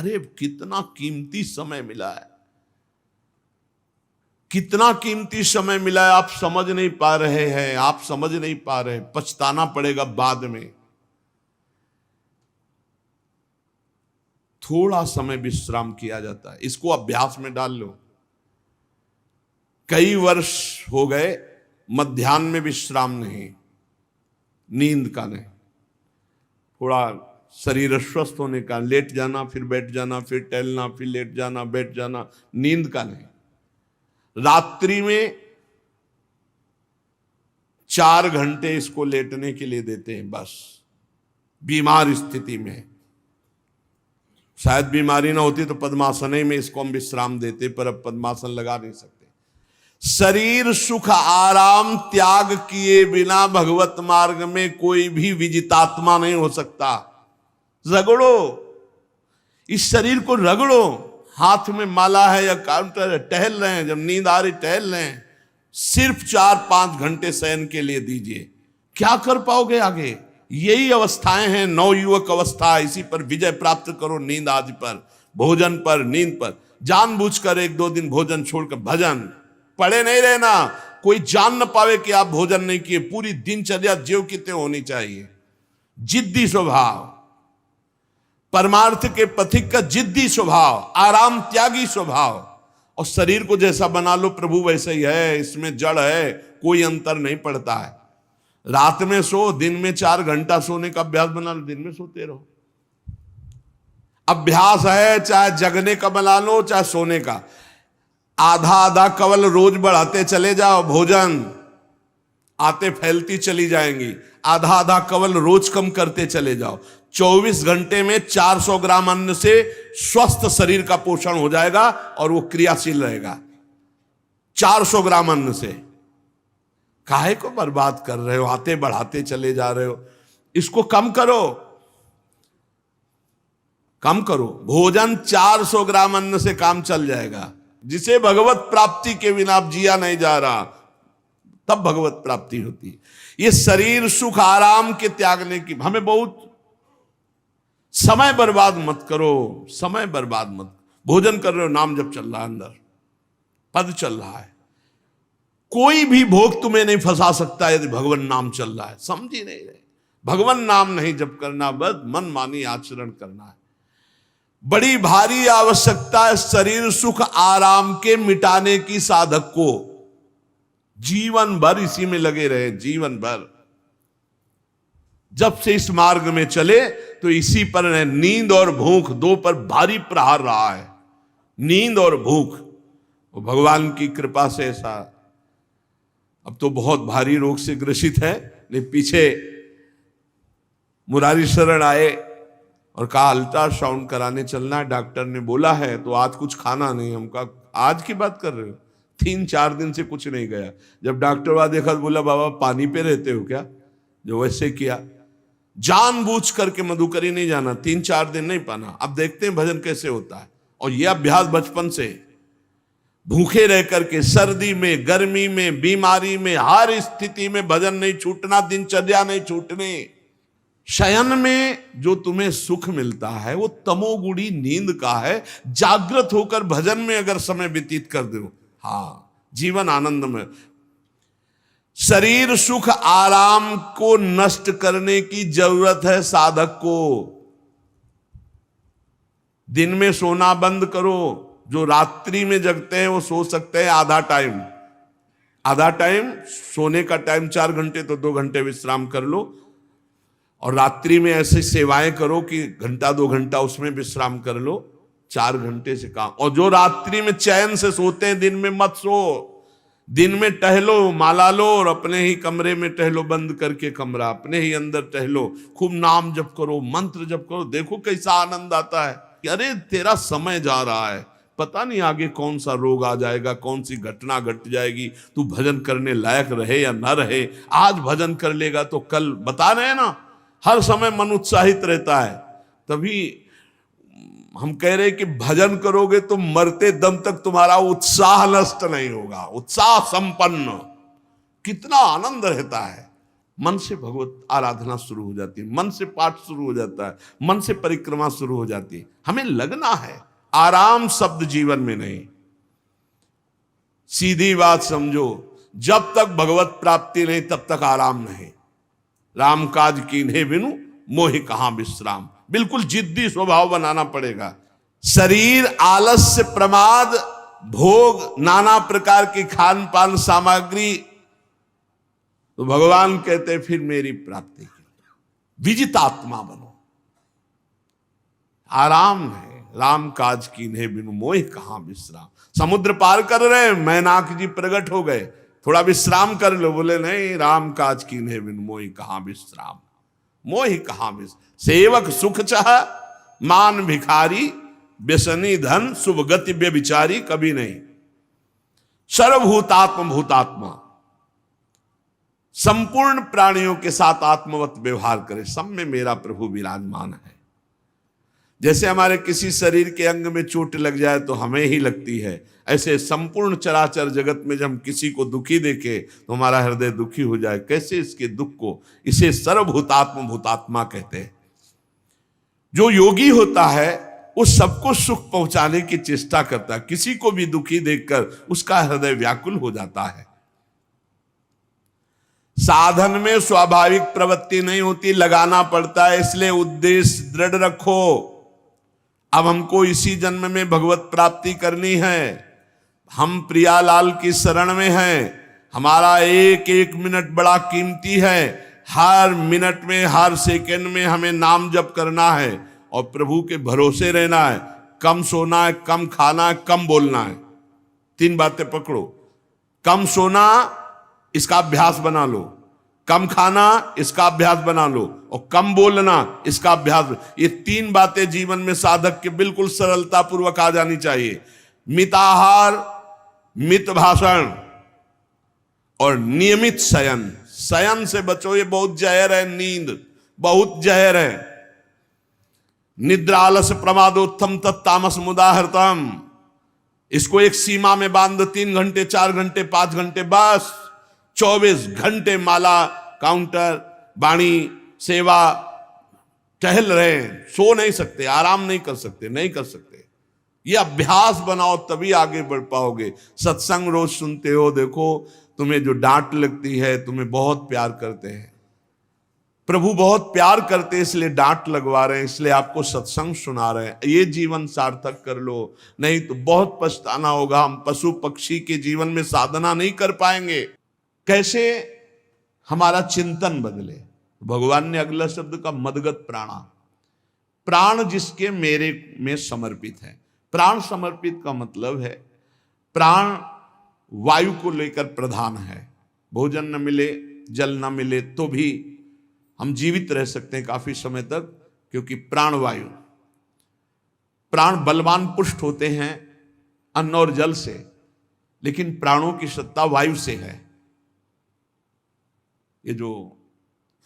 अरे कितना कीमती समय मिला है, कितना कीमती समय मिला है, आप समझ नहीं पा रहे हैं, आप समझ नहीं पा रहे, पछताना पड़ेगा बाद में। थोड़ा समय विश्राम किया जाता है, इसको अभ्यास में डाल लो। कई वर्ष हो गए मध्याह्न में विश्राम नहीं, नींद का नहीं, थोड़ा शरीर स्वस्थ होने का, लेट जाना फिर बैठ जाना, फिर टहलना, फिर लेट जाना बैठ जाना, नींद का नहीं। रात्रि में 4 घंटे इसको लेटने के लिए देते हैं बस, बीमार स्थिति में। शायद बीमारी ना होती तो पद्मासन में इसको हम विश्राम देते, पर अब पद्मासन लगा नहीं सकते। शरीर सुख आराम त्याग किए बिना भगवत मार्ग में कोई भी विजितात्मा नहीं हो सकता। रगड़ो, इस शरीर को रगड़ो, हाथ में माला है या काउंटर है, टहल रहे हैं, जब नींद आ रही टहल रहे हैं, सिर्फ 4-5 घंटे शयन के लिए दीजिए। क्या कर पाओगे आगे? यही अवस्थाएं हैं, नवयुवक अवस्था। इसी पर विजय प्राप्त करो, नींद आदि पर, भोजन पर, नींद पर। जानबूझकर 1-2 दिन भोजन छोड़कर भजन पड़े नहीं रहना, कोई जान न पावे कि आप भोजन नहीं किए। पूरी दिनचर्या ज्यों की त्यों होनी चाहिए। जिद्दी स्वभाव, परमार्थ के पथिक का जिद्दी स्वभाव, आराम त्यागी स्वभाव। और शरीर को जैसा बना लो प्रभु वैसे ही है, इसमें जड़ है, कोई अंतर नहीं पड़ता है। रात में सो, दिन में 4 घंटा सोने का अभ्यास बना लो, दिन में सोते रहो। अभ्यास है, चाहे जगने का बना लो चाहे सोने का। आधा आधा कवल रोज बढ़ाते चले जाओ, भोजन आते फैलती चली जाएंगी। आधा आधा कवल रोज कम करते चले जाओ। 24 घंटे में 400 ग्राम अन्न से स्वस्थ शरीर का पोषण हो जाएगा और वो क्रियाशील रहेगा। 400 ग्राम अन्न से काहे को बर्बाद कर रहे हो? आते बढ़ाते चले जा रहे हो। इसको कम करो, कम करो। भोजन 400 ग्राम अन्न से काम चल जाएगा। जिसे भगवत प्राप्ति के बिना आप जिया नहीं जा रहा, तब भगवत प्राप्ति होती। ये शरीर सुख आराम के त्यागने की, हमें बहुत समय बर्बाद मत करो, समय बर्बाद मत। भोजन कर रहे हो, नाम जब चल रहा है, अंदर पद चल रहा है, कोई भी भोग तुम्हें नहीं फंसा सकता यदि भगवान नाम चल रहा है। समझ ही नहीं रहे, भगवान नाम नहीं जप करना, बस मन मानी आचरण करना है। बड़ी भारी आवश्यकता है शरीर सुख आराम के मिटाने की साधक को। जीवन भर इसी में लगे रहे, जीवन भर। जब से इस मार्ग में चले तो इसी पर है। नींद और भूख दो पर भारी प्रहार रहा है, नींद और भूख। वो भगवान की कृपा से ऐसा, अब तो बहुत भारी रोग से ग्रसित है, लेकिन पीछे मुरारी शरण आए और कहा अल्ट्रासाउंड कराने चलना है, डॉक्टर ने बोला है, तो आज कुछ खाना नहीं। हम कहा आज की बात कर रहे हो? 3-4 दिन से कुछ नहीं गया। जब डॉक्टर वहां देखा तो बोला बाबा पानी पे रहते हो क्या? जो वैसे किया, जानबूझ करके मधुकरी नहीं जाना, 3-4 दिन नहीं पाना। अब देखते हैं भजन कैसे होता है। और यह अभ्यास बचपन से, भूखे रह करके, सर्दी में, गर्मी में, बीमारी में, हर स्थिति में भजन नहीं छूटना, दिनचर्या नहीं छूटने। शयन में जो तुम्हें सुख मिलता है वो तमोगुणी नींद का है। जागृत होकर भजन में अगर समय व्यतीत कर दो, हाँ, जीवन आनंद में। शरीर सुख आराम को नष्ट करने की जरूरत है साधक को। दिन में सोना बंद करो। जो रात्रि में जगते हैं वो सो सकते हैं आधा टाइम, आधा टाइम सोने का टाइम 4 घंटे, तो 2 घंटे विश्राम कर लो। और रात्रि में ऐसी सेवाएं करो कि 1-2 घंटा उसमें विश्राम कर लो, 4 घंटे से काम। और जो रात्रि में चैन से सोते हैं, दिन में मत सो। दिन में टहलो, माला लो और अपने ही कमरे में टहलो, बंद करके कमरा, अपने ही अंदर टहलो, खूब नाम जप करो, मंत्र जप करो। देखो कैसा आनंद आता है कि अरे तेरा समय जा रहा है, पता नहीं आगे कौन सा रोग आ जाएगा, कौन सी घटना घट जाएगी, तू भजन करने लायक रहे या ना रहे। आज भजन कर लेगा तो कल, बता रहे हैं ना, हर समय मन उत्साहित रहता है। तभी हम कह रहे हैं कि भजन करोगे तो मरते दम तक तुम्हारा उत्साह नष्ट नहीं होगा, उत्साह संपन्न। कितना आनंद रहता है, मन से भगवत आराधना शुरू हो जाती है, मन से पाठ शुरू हो जाता है, मन से परिक्रमा शुरू हो जाती है। हमें लगना है, आराम शब्द जीवन में नहीं। सीधी बात समझो, जब तक भगवत प्राप्ति नहीं तब तक आराम नहीं। राम काज कीन्हे बिनु मोहि कहां विश्राम। बिल्कुल जिद्दी स्वभाव बनाना पड़ेगा। शरीर, आलस्य, प्रमाद, भोग, नाना प्रकार की खान पान सामग्री, तो भगवान कहते फिर मेरी प्राप्ति के लिए विजितात्मा बनो। आराम है, राम काज कीन्हे बिनु मोहि कहां विश्राम। समुद्र पार कर रहे, मैनाक जी प्रकट हो गए, थोड़ा विश्राम कर लो। बोले नहीं, राम काज कीन्हे बिनु मोहि कहां विश्राम। मोहि कहां विश्राम। सेवक सुख चाह, मान भिखारी, व्यसनी धन, शुभ गति व्यभिचारी, कभी नहीं। सर्वभूतात्म भूतात्मा, संपूर्ण प्राणियों के साथ आत्मवत व्यवहार करे, सब में मेरा प्रभु विराजमान है। जैसे हमारे किसी शरीर के अंग में चोट लग जाए तो हमें ही लगती है, ऐसे संपूर्ण चराचर जगत में जब हम किसी को दुखी देखे तो हमारा हृदय दुखी हो जाए। कैसे इसके दुख को, इसे सर्वभूतात्म भूतात्मा कहते हैं। जो योगी होता है वो सबको सुख पहुंचाने की चेष्टा करता है, किसी को भी दुखी देखकर उसका हृदय व्याकुल हो जाता है। साधन में स्वाभाविक प्रवृत्ति नहीं होती, लगाना पड़ता है, इसलिए उद्देश्य दृढ़ रखो। अब हमको इसी जन्म में भगवत प्राप्ति करनी है। हम प्रियालाल की शरण में हैं। हमारा एक एक मिनट बड़ा कीमती है। हर मिनट में, हर सेकंड में हमें नाम जप करना है और प्रभु के भरोसे रहना है। कम सोना है, कम खाना है, कम बोलना है। 3 बातें पकड़ो। कम सोना, इसका अभ्यास बना लो। कम खाना, इसका अभ्यास बना लो। और कम बोलना, इसका अभ्यास। ये 3 बातें जीवन में साधक के बिल्कुल सरलता पूर्वक आ जानी चाहिए। मिताहार, मित भाषण और नियमित शयन। शयन से बचो, ये बहुत जहर है। नींद बहुत जहर है। निद्रा आलस प्रमादोत्थम तत्तामस मुदाहृतम। इसको एक सीमा में बांध दो। 3 घंटे, 4 घंटे, 5 घंटे, बस 24 घंटे माला, काउंटर, वाणी, सेवा, टहल रहे हैं। सो नहीं सकते, आराम नहीं कर सकते, नहीं कर सकते। ये अभ्यास बनाओ तभी आगे बढ़ पाओगे। सत्संग रोज सुनते हो, देखो तुम्हें जो डांट लगती है, तुम्हें बहुत प्यार करते हैं। प्रभु बहुत प्यार करते हैं, इसलिए डांट लगवा रहे हैं, इसलिए आपको सत्संग सुना रहे हैं। ये जीवन सार्थक कर लो, नहीं तो बहुत पछताना होगा। हम पशु पक्षी के जीवन में साधना नहीं कर पाएंगे। कैसे हमारा चिंतन बदले। भगवान ने अगला शब्द का मदगत प्राणा। प्राण जिसके मेरे में समर्पित है। प्राण समर्पित का मतलब है प्राण वायु को लेकर प्रधान है। भोजन न मिले, जल न मिले तो भी हम जीवित रह सकते हैं काफी समय तक, क्योंकि प्राण वायु। प्राण बलवान पुष्ट होते हैं अन्न और जल से, लेकिन प्राणों की सत्ता वायु से है। ये जो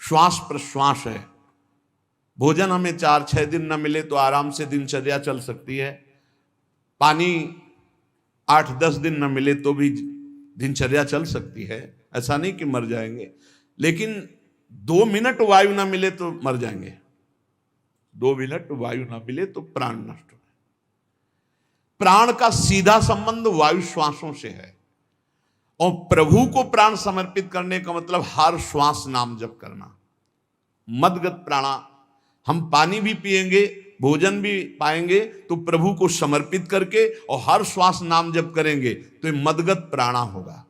श्वास प्रश्वास है, भोजन हमें 4-6 दिन न मिले तो आराम से दिनचर्या चल सकती है। पानी 8-10 दिन न मिले तो भी दिनचर्या चल सकती है। ऐसा नहीं कि मर जाएंगे, लेकिन 2 मिनट वायु ना मिले तो मर जाएंगे। 2 मिनट वायु ना मिले तो प्राण नष्ट हो। प्राण का सीधा संबंध वायु श्वासों से है। और प्रभु को प्राण समर्पित करने का मतलब हर श्वास नाम जप करना। मदगत प्राणा। हम पानी भी पिएंगे, भोजन भी पाएंगे तो प्रभु को समर्पित करके और हर श्वास नाम जप करेंगे तो ये मदगत प्राणा होगा।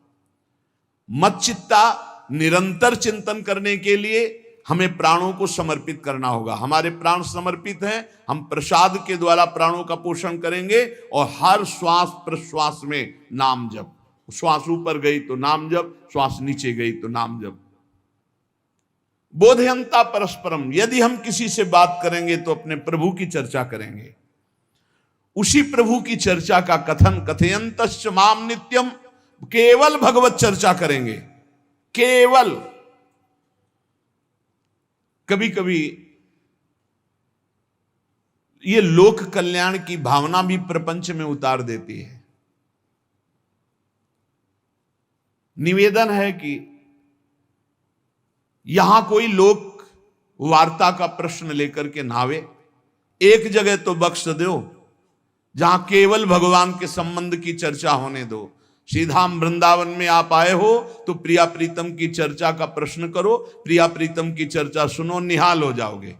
मत चित्ता, निरंतर चिंतन करने के लिए हमें प्राणों को समर्पित करना होगा। हमारे प्राण समर्पित हैं, हम प्रसाद के द्वारा प्राणों का पोषण करेंगे और हर श्वास प्रश्वास में नाम जप। श्वास ऊपर गई तो नाम जप, श्वास नीचे गई तो नाम जप। बोधयंता परस्परम। यदि हम किसी से बात करेंगे तो अपने प्रभु की चर्चा करेंगे। उसी प्रभु की चर्चा का कथन, कथयंतश्च माम नित्यम, केवल भगवत चर्चा करेंगे। केवल। कभी कभी ये लोक कल्याण की भावना भी प्रपंच में उतार देती है। निवेदन है कि यहां कोई लोक वार्ता का प्रश्न लेकर के नावे, एक जगह तो बख्श दो जहां केवल भगवान के संबंध की चर्चा होने दो। श्रीधाम वृंदावन में आप आए हो तो प्रिया प्रीतम की चर्चा का प्रश्न करो, प्रिया प्रीतम की चर्चा सुनो, निहाल हो जाओगे।